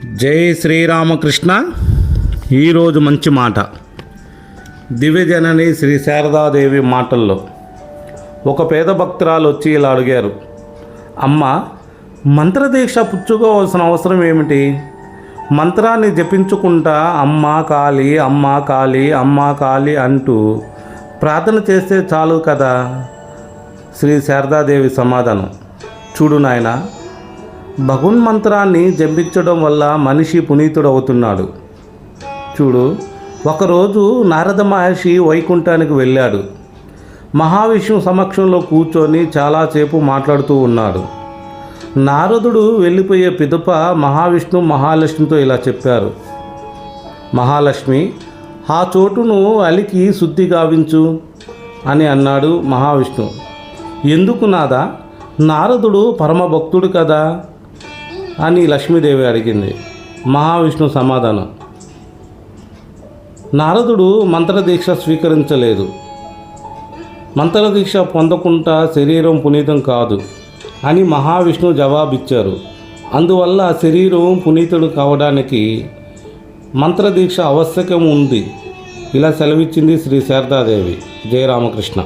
జై శ్రీరామకృష్ణ. ఈరోజు మంచి మాట. దివ్యజనని శ్రీ శారదాదేవి మాటల్లో ఒక పేద భక్తురాలు వచ్చి ఇలా అడిగారు, అమ్మ, మంత్రదీక్ష పుచ్చుకోవాల్సిన అవసరం ఏమిటి? మంత్రాన్ని జపించుకుంటా అమ్మ కాళీ అమ్మ కాళీ అమ్మ కాళీ అంటూ ప్రార్థన చేస్తే చాలు కదా. శ్రీ శారదాదేవి సమాధానం, చూడు నాయనా, భగవన్మంత్రాన్ని జపించడం వల్ల మనిషి పునీతుడవుతున్నాడు. చూడు, ఒకరోజు నారద మహర్షి వైకుంఠానికి వెళ్ళాడు. మహావిష్ణు సమక్షంలో కూర్చొని చాలాసేపు మాట్లాడుతూ ఉన్నాడు. నారదుడు వెళ్ళిపోయే పిదప మహావిష్ణు మహాలక్ష్మితో ఇలా చెప్పారు, మహాలక్ష్మి, ఆ చోటును అలికి శుద్ధి గావించు అని అన్నాడు మహావిష్ణు. ఎందుకు నాదా? నారదుడు పరమభక్తుడు కదా అని లక్ష్మీదేవి అడిగింది. మహావిష్ణు సమాధానం, నారదుడు మంత్రదీక్ష స్వీకరించలేదు. మంత్రదీక్ష పొందకుండా శరీరం పునీతం కాదు అని మహావిష్ణు జవాబిచ్చారు. అందువల్ల శరీరం పునీతుడు కావడానికి మంత్రదీక్ష ఆవశ్యకం ఉంది. ఇలా సెలవిచ్చింది శ్రీ శారదాదేవి. జయ రామకృష్ణ.